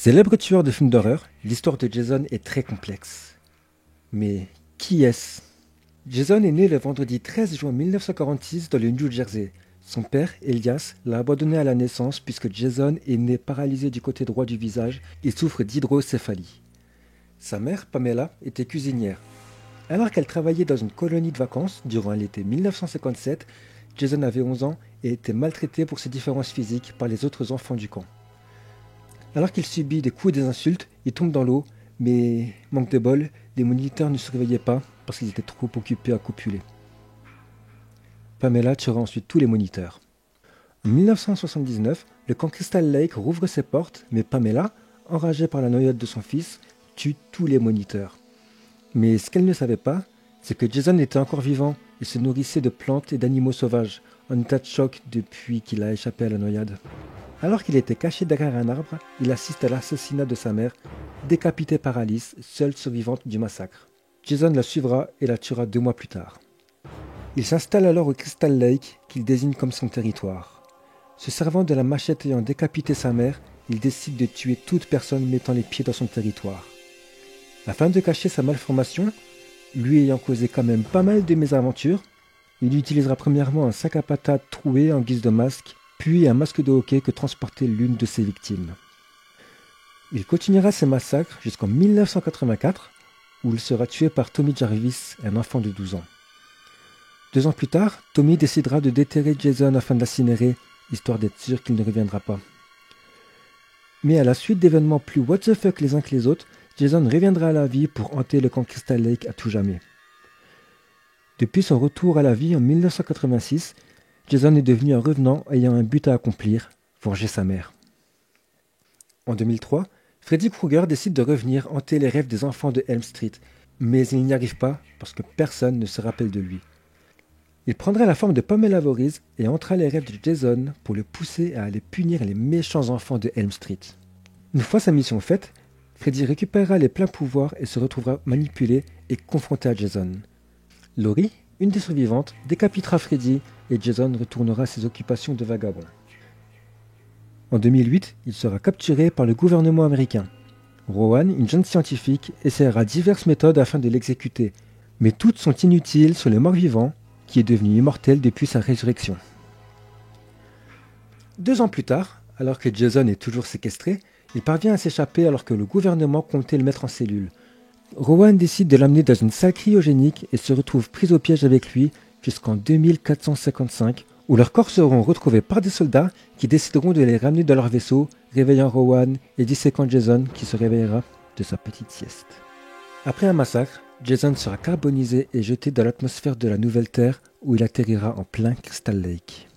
Célèbre tueur de films d'horreur, l'histoire de Jason est très complexe. Mais qui est-ce? Jason est né le vendredi 13 juin 1946 dans le New Jersey. Son père, Elias, l'a abandonné à la naissance puisque Jason est né paralysé du côté droit du visage et souffre d'hydrocéphalie. Sa mère, Pamela, était cuisinière. Alors qu'elle travaillait dans une colonie de vacances durant l'été 1957, Jason avait 11 ans et était maltraité pour ses différences physiques par les autres enfants du camp. Alors qu'il subit des coups et des insultes, il tombe dans l'eau, mais manque de bol, les moniteurs ne se réveillaient pas parce qu'ils étaient trop occupés à copuler. Pamela tuera ensuite tous les moniteurs. En 1979, le camp Crystal Lake rouvre ses portes, mais Pamela, enragée par la noyade de son fils, tue tous les moniteurs. Mais ce qu'elle ne savait pas, c'est que Jason était encore vivant et se nourrissait de plantes et d'animaux sauvages, en état de choc depuis qu'il a échappé à la noyade. Alors qu'il était caché derrière un arbre, il assiste à l'assassinat de sa mère, décapitée par Alice, seule survivante du massacre. Jason la suivra et la tuera 2 mois plus tard. Il s'installe alors au Crystal Lake, qu'il désigne comme son territoire. Se servant de la machette ayant décapité sa mère, il décide de tuer toute personne mettant les pieds dans son territoire. Afin de cacher sa malformation, lui ayant causé quand même pas mal de mésaventures, il utilisera premièrement un sac à patates troué en guise de masque, puis un masque de hockey que transportait l'une de ses victimes. Il continuera ses massacres jusqu'en 1984, où il sera tué par Tommy Jarvis, un enfant de 12 ans. 2 ans plus tard, Tommy décidera de déterrer Jason afin de l'incinérer, histoire d'être sûr qu'il ne reviendra pas. Mais à la suite d'événements plus what the fuck les uns que les autres, Jason reviendra à la vie pour hanter le camp Crystal Lake à tout jamais. Depuis son retour à la vie en 1986, Jason est devenu un revenant ayant un but à accomplir, venger sa mère. En 2003, Freddy Krueger décide de revenir hanter les rêves des enfants de Elm Street, mais il n'y arrive pas parce que personne ne se rappelle de lui. Il prendra la forme de Pamela Voorhees et hantera les rêves de Jason pour le pousser à aller punir les méchants enfants de Elm Street. Une fois sa mission faite, Freddy récupérera les pleins pouvoirs et se retrouvera manipulé et confronté à Jason. Laurie, une des survivantes, décapitera Freddy et Jason retournera à ses occupations de vagabond. En 2008, il sera capturé par le gouvernement américain. Rowan, une jeune scientifique, essaiera diverses méthodes afin de l'exécuter, mais toutes sont inutiles sur le mort-vivant, qui est devenu immortel depuis sa résurrection. 2 ans plus tard, alors que Jason est toujours séquestré, il parvient à s'échapper alors que le gouvernement comptait le mettre en cellule. Rowan décide de l'amener dans une salle cryogénique et se retrouve pris au piège avec lui jusqu'en 2455, où leurs corps seront retrouvés par des soldats qui décideront de les ramener dans leur vaisseau, réveillant Rowan et disséquant Jason qui se réveillera de sa petite sieste. Après un massacre, Jason sera carbonisé et jeté dans l'atmosphère de la nouvelle Terre où il atterrira en plein Crystal Lake.